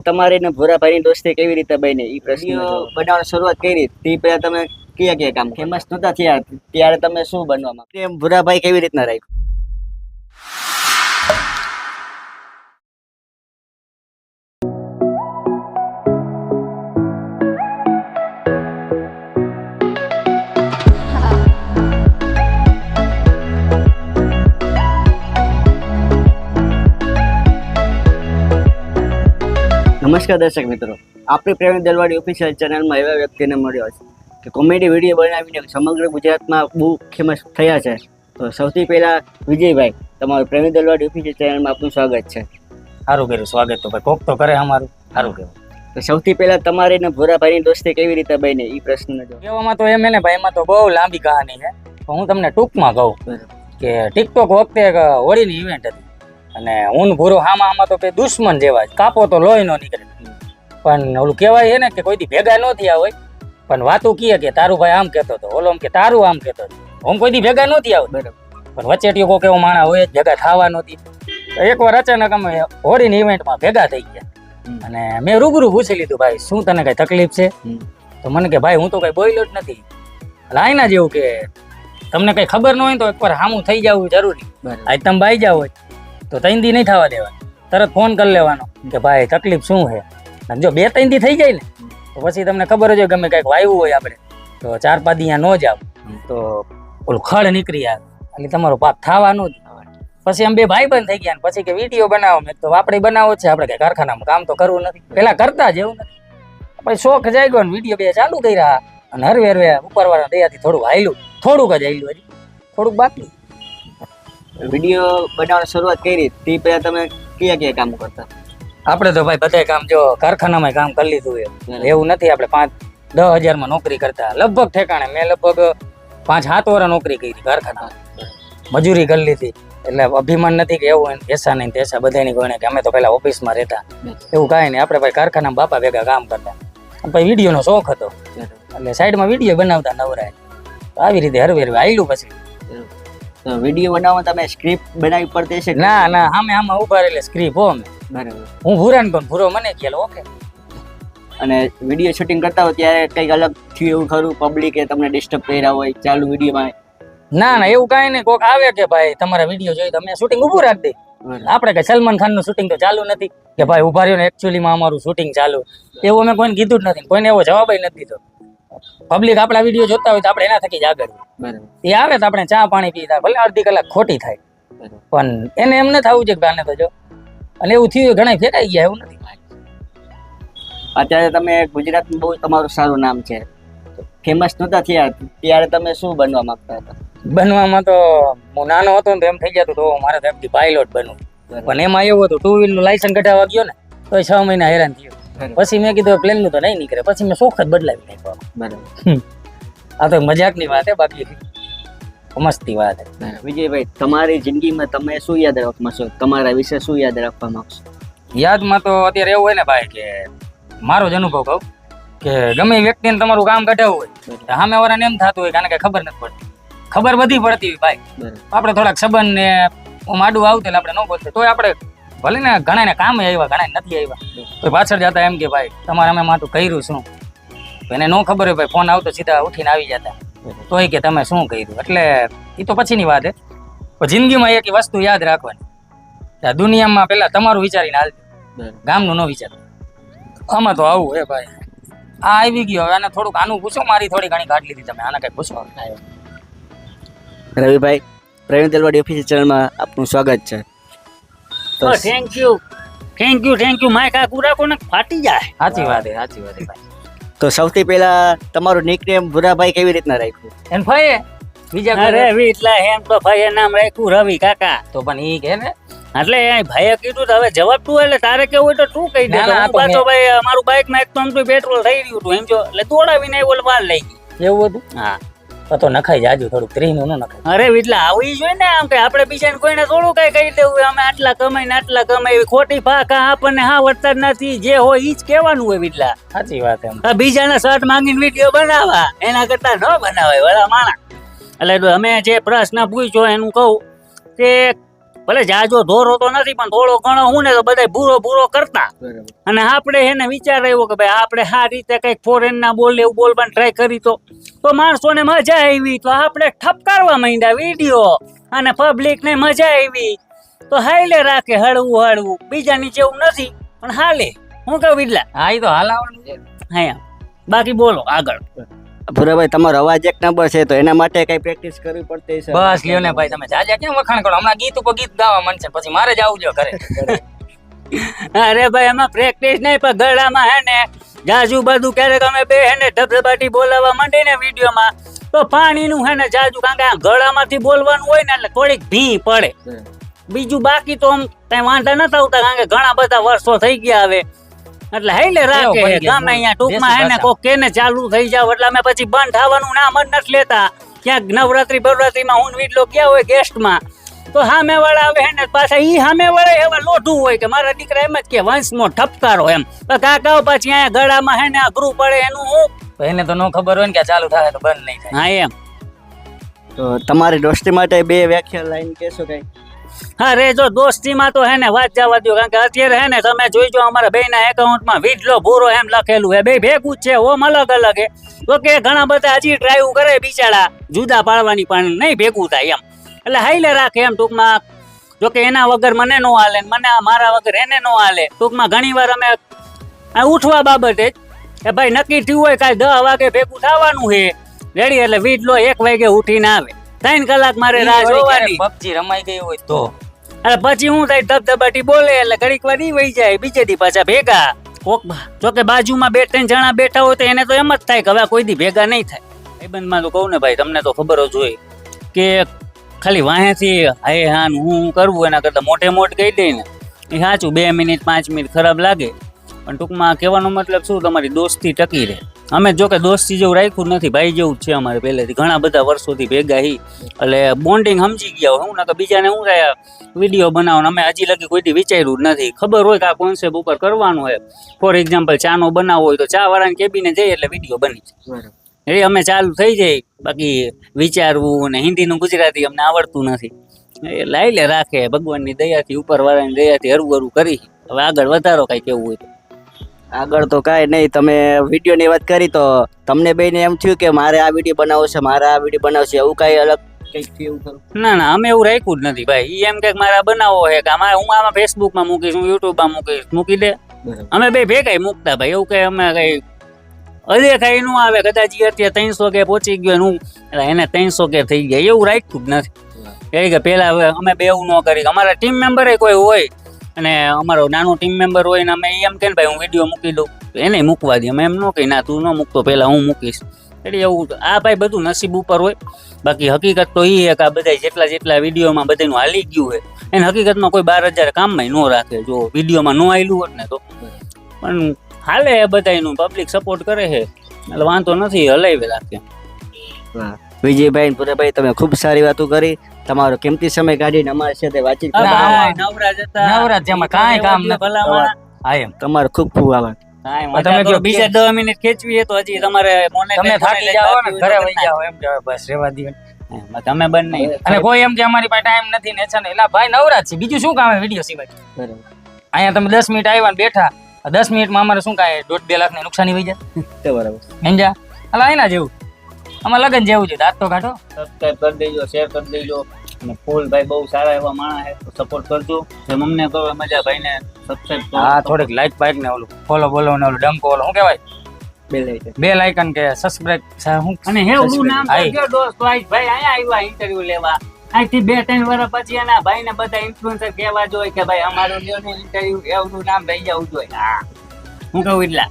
તમારી ને ભૂરાભાઈની દોસ્તી કેવી રીતે બની એ પ્રશ્ન બનાવવાની શરૂઆત કરી તે પહેલા તમે કયા કામ ફેમસ નહોતા થયા ત્યારે તમે શું બનવા માંગતા એમ ભૂરાભાઈ કેવી રીતના રાખ્યું? નમસ્કાર દર્શક મિત્રો, આપણી પ્રેમી દલવાડી ઓફિશિયલ ચેનલમાં એવા વ્યક્તિને મળ્યો છે કે કોમેડી વિડીયો બનાવીને સમગ્ર ગુજરાતમાં બહુ ફેમસ થયા છે. તો સૌથી પહેલાં વિજયભાઈ, તમારું પ્રેમી દલવાડી ઓફિશિયલ ચેનલમાં આપનું સ્વાગત છે. સારું કર્યું સ્વાગત. તો ભાઈ કોક તો કરે અમારું સારું કહેવાય. તો સૌથી પહેલાં તમારી ને ભૂરાભાઈની દોસ્તી કેવી રીતે બની એ પ્રશ્ન કહેવામાં તો એમ ને ભાઈ, એમાં તો બહુ લાંબી કહાની છે. તો હું તમને ટૂંકમાં કહું કે ટિકટોક વખતે એક હોળીની ઇવેન્ટ હતી અને હું ભૂરો આમાં તો કે દુશ્મન જેવા જ, કાપો તો લોહી નો નીકળે. પણ ઓલું કહેવાય છે ને કે કોઈ દી ભેગા ન થયા હોય પણ વાતું કીએ કે તારું ભાઈ આમ કહેતો હતો, ઓલો કે તારું આમ કહેતો હતો. હું કોઈ દી ભેગા ન થયા હોય બરાબર, પણ વચ્ચેટીઓ કોઈ એવો માણસ હોય જ ભેગા થવા નહોતી. તો એકવાર અચાનક અમે હોળીની ઇવેન્ટમાં ભેગા થઈ ગયા અને મેં રૂબરૂ પૂછી લીધું, ભાઈ શું તને કઈ તકલીફ છે? તો મને કે ભાઈ હું તો કઈ બોલ્યો જ નથી. એટલે આઈના જેવું કે તમને કઈ ખબર ન હોય તો એકવાર સામું થઈ જવું જરૂરી. આજ તમે બાઈ જાવ હોય તો 3 દી નહીં થવા દેવા, તરત ફોન કરી લેવાનો કે ભાઈ તકલીફ શું છે. જો 2-3 દી થઈ જાય ને તો પછી તમને ખબર જ હોય ગમે કંઈક વાયવું હોય આપણે તો 4-5 દી ન જાવ તો ઓલું ખડ નીકળી આવે એટલે તમારો પાક થવાનું જ. પછી આમ બે ભાઈ બંધ થઈ ગયા ને પછી કે વિડીયો બનાવો. મેં તો આપણે બનાવો છે, આપણે કઈ કારખાનામાં કામ તો કરવું નથી, પેલા કરતા જેવું નથી. પછી શોખ જાગ્યો ને વિડીયો બે ચાલુ કર્યા અને હરવે ઉપરવાળા દયાથી થોડું હાલ્યું, થોડુંક જ હાલ્યું, હજી થોડુંક બાકી. વિડીયો બનાવવાની શરૂઆત કરી તે પહેલા તમે કયા કામ કરતા? આપણે તો ભાઈ બધા કામ જો કારખાનામાં કામ કરી લીધું એવું નથી. આપણે 5-10 હજારમાં નોકરી કરતા લગભગ ઠેકાણે. મેં લગભગ 5-7 વર્ષ નોકરી કરી કારખાનામાં, મજૂરી કરી લીધી. એટલે અભિમાન નથી કે એવું પૈસા નહીં પૈસા બધાની ગણે કે અમે તો પેલા ઓફિસમાં રહેતા, એવું કાંઈ નહીં. આપણે ભાઈ કારખાનામાં બાપા ભેગા કામ કરતા. પછી વિડીયોનો શોખ હતો એટલે સાઈડમાં વિડીયો બનાવતા નવરાય. આવી રીતે હરવે આવેલું. પછી તો વિડીયો બનાવવા તમે સ્ક્રિપ્ટ બનાવી પડતી છે? ના આમાં ઉભા એટલે સ્ક્રિપ્ટ હો અમે બરાબર. હું ભૂરાને પણ ભૂરો મને ખ્યાલ ઓકે. અને વિડીયો શૂટિંગ કરતા હોય ત્યારે કંઈક અલગ થયું એવું ખરું? પબ્લિકે તમને ડિસ્ટર્બ કર્યા હોય ચાલુ વિડીયોમાં? ના એવું કાંઈ નહીં. કોક આવે કે ભાઈ તમારા વિડીયો જોઈ તમે શૂટિંગ ઊભું રાખી દે. આપણે કઈ સલમાન ખાનનું શૂટિંગ તો ચાલુ નથી કે ભાઈ ઉભા રહ્યો ને એકચ્યુઅલીમાં અમારું શૂટિંગ ચાલુ, એવું અમે કોઈને કીધું જ નથી, કોઈને એવો જવાબ નથી દીધો. પબ્લિક આપણા વિડીયો જોતા હોય તો આપણે એના થકી જ આગળ. એ આવે તો આપણે ચા પાણી પીતા, ભલે અડધી કલાક ખોટી થાય પણ એને એમ ન થવું છે કે આને તો જો. અને એવું થયું ઘણા ફેંકાઈ ગયા, એવું નથી. અત્યારે તમે ગુજરાતમાં બહુ તમારું સારું નામ છે, ફેમસ નહોતા થયા ત્યારે તમે શું બનવા માંગતા હતા? બનવામાં તો હું નાનો હતો ને તો એમ થઈ જતું તો મારે તો એકથી પાયલોટ બનવું. પણ એમાં એવું હતું 2 વ્હીલનું લાયસન્સ કઢાવવા ગયો ને તો 6 મહિના હેરાન થયો. પછી મેં કીધું પ્લેનનું તો નહીં નીકળે, પછી મેં શોખ જ બદલાવી નાખ્યો. બરાબર. આ તો મજાકની વાત છે, બાકી મસ્તી વાત છે. વિજયભાઈ, તમારી જિંદગીમાં તમે શું યાદ રાખવા માંગશો? તમારા વિશે શું યાદ રાખવા માંગશો? યાદમાં તો અત્યારે એવું હોય ને ભાઈ કે મારો જ અનુભવ કહું કે ગમે વ્યક્તિને તમારું કામ કઢાવવું હોય સામે વાળાને એમ થતું હોય કે આને કઈ ખબર નથી પડતી. ખબર બધી પડતી હોય ભાઈ. આપણે થોડાક સંબંધ ને માડું આવતું એટલે આપણે ન બોલતા તોય આપણે ભલે ને ઘણા કામ આવ્યા ઘણા નથી આવ્યા તો પાછળ જતા એમ કે ભાઈ તમારે અમે માટું કર્યું શું. એને ન ખબર હોય ભાઈ, ફોન આવતો સીધા ઉઠીને આવી જતા તોય કે તમે શું કર્યું. એટલે એ તો પછીની વાત છે. પણ જિંદગીમાં એક વસ્તુ યાદ રાખવાની, દુનિયામાં પેલા તમારું વિચારીને હાલજો, ગામનું ન વિચાર. આમાં તો આવું હે ભાઈ. આ આવી ગયો, આને થોડુંક આનું પૂછો, મારી થોડી ઘણી કાઢ લીધી તમે, આને કઈ પૂછો. રવિભાઈ, પ્રેમી દલવાડી ઓફિશિયલ ચેનલમાં આપનું સ્વાગત છે. તો થેન્ક યુ માય કાકુ રાખો ને ફાટી જાય. સાચી વાત છે ભાઈ. તો સૌથી પહેલા તમારું નિકનેમ ભૂરાભાઈ કેવી રીતના રાખ્યું? એન ભાઈ બીજા અરે વીટલા એમ તો ભાઈએ નામ રાખ્યું રવિ કાકા. તો પણ ઈ કે ને એટલે ભાઈએ કીધું તો હવે જવાબ તું એટલે તારે કેવું હોય તો તું કહી દે. પાછો ભાઈ મારું બાઇક માં એક તો પેટ્રોલ થઈ રહ્યું હતું એમ જો એટલે દોડાવીને આવ્યો વાર લઈ ગઈ. એવું હતું? હા તો નખાઈ જાજુ થોડુંક 3 નું ન નખાય. અરે વીટલા આવી જોઈએ ને આમ કે આપણે બીજાને કોઈને થોડું કઈ કહી દેવું અમે આટલા કમાઈ ખોટી ફાકા આપણને હા વળતર નથી, જે હોય ઈ જ કહેવાનું હોય વીટલા. સાચી વાત એમ. બીજાના શર્ટ માંગીને વિડીયો બનાવવા એના કરતા ન બનાવાય વાળા માણા. એટલે અમે જે પ્રશ્ન પૂછ્યો એનું કહું કે ભલે જાજો ધોરો તો નથી પણ થોડો ઘણો હું ને તો બધા ભૂરો કરતા. અને આપણે એને વિચાર આવ્યો કે ભાઈ આપણે આ રીતે કઈક ફોરેન ના બોલે એવું બોલવાની ટ્રાય કરી તો માણસોને મજા આવી તો આપણે ઠપકારવા માંડ્યા વિડીયો અને પબ્લિક ને મજા આવી તો હાલે રાખે હળવું બીજાની જેવું નથી પણ હાલે. હું કહું વિડલા? હા ઈ તો હાલાવાનું છે. હા બાકી બોલો આગળ. ભૂરાભાઈ તમારો અવાજ એક નંબર છે તો એના માટે કઈ પ્રેક્ટિસ કરવી પડતી છે? બસ લ્યો ને ભાઈ, તમે જાજા કેમ વખાણ કરો? હમણાં ગીત ઉપર ગીત ગાવા માંડશે પછી મારે જ આવજો ઘરે. અરે ભાઈ એમાં પ્રેક્ટિસ નહીં પણ ગળામાં હે ને જાજુ બધું ક્યારેક અમે બે હે ને ધબધબાટી બોલાવવા માંડી ને વિડીયોમાં તો પાણીનું હે ને જાજુ, કારણ કે આ ગળામાંથી બોલવાનું હોય ને એટલે થોડીક ભી પડે. બીજું બાકી તો આમ કઈ વાંધા નથી આવતા કારણ કે ઘણા બધા વર્ષો થઈ ગયા હવે એટલે હાઈલે રાખે ગમે અહીંયા ટૂંકમાં હે ને કોક કેને ચાલુ થઈ જાવ એટલે અમે પછી બંધ થવાનું નામ જ નથી લેતા. ક્યાંક નવરાત્રીમાં હું વિડલો ગયા હોય ગેસ્ટમાં તો સામે વાળા આવે હે ને પાછા ઈ સામે વાળા એવા લોઢું હોય કે મારા દીકરા એમ જ કે વંશમો ઠપકારો એમ કાકા પછી અહીંયા ગળામાં હે ને અઘરું પડે એનું હું એને તો ન ખબર હોય ને કે ચાલુ થાય તો બંધ નહીં થાય. હા એમ. તો તમારી દોસ્તી માટે બે વ્યાખ્યા લાઈન કહેશો કઈ? હા રે જો દોસ્તીમાં તો હે ને વાત જવા દો કારણ કે અત્યારે હે ને તમે જોઈજો અમારા બેના એકાઉન્ટમાં વિડલો ભૂરો એમ લખેલું હે. બે ભેગું જ છે ઓમ અલગ અલગ હે તો કે ઘણા બધા હજી ટ્રાય કરે બિચારા જુદા પાડવાની પણ નહીં ભેગું થાય એમ એટલે હાઈલે રાખે એમ ટૂંકમાં. જો કે એના વગર મને નો હાલે મને મારા વગર એને નો હાલે ટૂંકમાં. ઘણી વાર અમે ઉઠવા બાબતે જ કે ભાઈ નક્કી થયું હોય કાંઈ 10 વાગે ભેગું થવાનું છે રેડી એટલે વિડલો 1 વાગે ઉઠીને આવે 3 કલાક મારે રાહ જોવાની. પબજી રમાઈ ગઈ હોય તો એટલે પછી હું થાય ધબધબાટી બોલે એટલે ઘડીક વાર ઈ વહી જાય બીજે દી પાછા ભેગા કોક. જો કે બાજુમાં 2-3 જણા બેઠા હોય તો એને તો એમ જ થાય કે હવે કોઈ દી ભેગા નહીં થાય. ભાઈબંધમાં તો કહું ને ભાઈ તમને તો ખબર જ હોય કે ખાલી વાહેથી હાય હાન હું કરવું એના કરતાં મોટે કહી દઈ ને એ સાચું 2 મિનિટ 5 મિનિટ ખરાબ લાગે પણ ટૂંકમાં કહેવાનો મતલબ શું તમારી દોસ્તી ટકી રહે. અમે જો કે દોસ્તી જેવું રાખ્યું નથી ભાઈ જેવું જ છે અમારે પહેલેથી ઘણા બધા વર્ષોથી ભેગા હી એટલે બોન્ડિંગ સમજી ગયા હોય. હું ના કે બીજાને શું થાય વિડીયો બનાવવાનો અમે હજી લગી કોઈથી વિચાર્યું જ નથી. ખબર હોય કે આ કોન્સેપ્ટ ઉપર કરવાનું હોય ફોર એક્ઝામ્પલ ચાનો બનાવવો હોય તો ચા વાળાને કેબીને જઈએ એટલે વિડીયો બની જાય એ અમે ચાલુ થઈ જાય. બાકી વિચારવું ને હિન્દીનું ગુજરાતી અમને આવડતું નથી એ લાઈલે રાખે ભગવાનની દયાથી ઉપરવાળાની દયાથી હરવું કરી. હવે આગળ વધારો કઈ કેવું હોય તો આગળ તો કાંઈ નહીં. તમે વિડીયોની વાત કરી તો તમને બેને એમ થયું કે મારે આ વિડીયો બનાવવો છે મારે આ વિડીયો બનાવવો છે એવું કાંઈ અલગ કંઈક થયું ખરું? ના અમે એવું રાખ્યું જ નથી ભાઈ. ઈ એમ કે મારા બનાવવો છે કે હું આમાં ફેસબુકમાં મૂકીશ હું યુટ્યુબમાં મૂકીશ મૂકી દે. અમે બે ભેગા મૂકતા ભાઈ એવું કે અમે કઈ અદેખાઈ નું આવે કદાચ અત્યારે 300 કે પહોંચી ગયો હું એટલે એને 300 કે થઈ ગયા એવું રાખ્યું જ નથી. કે પેલા અમે બે એવું ન કરી અમારા ટીમ મેમ્બર કોઈ હોય અને અમારો નાનો ટીમ મેમ્બર હોય ને અમે એમ કે ભાઈ હું વિડીયો મૂકી દઉં એને મૂકવા દે. અમે એમ ન કહી ના તું ન મૂકતો પેલા હું મૂકીશ એટલે એવું. આ ભાઈ બધું નસીબ ઉપર હોય. બાકી હકીકત તો એ કે આ બધા જેટલા વિડીયોમાં બધાનું હાલી ગયું હોય એને હકીકતમાં કોઈ 12,000 કામમાં ન રાખે. જો વિડીયોમાં ન હાલ્યું હોત ને તો પણ હાલે બધાનું પબ્લિક સપોર્ટ કરે છે એટલે વાંધો નથી હલાવી રાખે. વિજયભાઈ પુરાભાઈ તમે ખૂબ સારી વાતો કરી. તમારો કિંમતી સમય કાઢીને અમારી સાથે વાતચીત નવરાજ જેમાં કાંઈ કામ નથી. તમારો ખૂબ ખૂબ આભાર. તમે બીજા 10 મિનિટ ખેંચવી તો હજી તમારે તમે થાકી જાઓ ને ઘરે વહી જાઓ એમ કહેવાય બસ રેવા દો. તમે બંધ નહીં અને કોઈ એમ કે અમારી પાસે ટાઈમ નથી ને છે ને એટલે ભાઈ નવરાજ છે બીજું શું કામ વિડીયો સિવાય. અહીંયા તમે 10 મિનિટ આવ્યા ને બેઠા 10 મિનિટમાં અમારે શું કાંઈ 1.5-2 લાખની નુકસાની થઈ જાય. બરાબર સમજ્યા? હાલ એના જેવું આમાં લગન જેવું છે. દાંત તો કાઢો. સબસ્ક્રાઇબ કરી દેજો શેર કરી દેજો અને ફૂલ ભાઈ બહુ સારા એવા માણસ છે તો સપોર્ટ કરજો. જેમ અમને કરો મજા ભાઈને સબસ્ક્રાઇબ કરો. હા થોડીક લાઈક બાઈક ને ઓલું ફોલો બોલો ને ઓલું ડંકો ઓલો શું કહેવાય બેલ આઇકન કે સબસ્ક્રાઇબ હું અને હે ઓલું નામ કરજો દોસ્તો આજ ભાઈ અહીંયા આવ્યા ઇન્ટરવ્યુ લેવા આજથી 2-3 વર્ષ પછી એના ભાઈને બધા ઇન્ફ્લુએન્સર કહેવા જોઈએ કે ભાઈ અમારું ઇન્ટરવ્યુ એવું નામ રહી જવું જોઈએ. હું કહું એટલા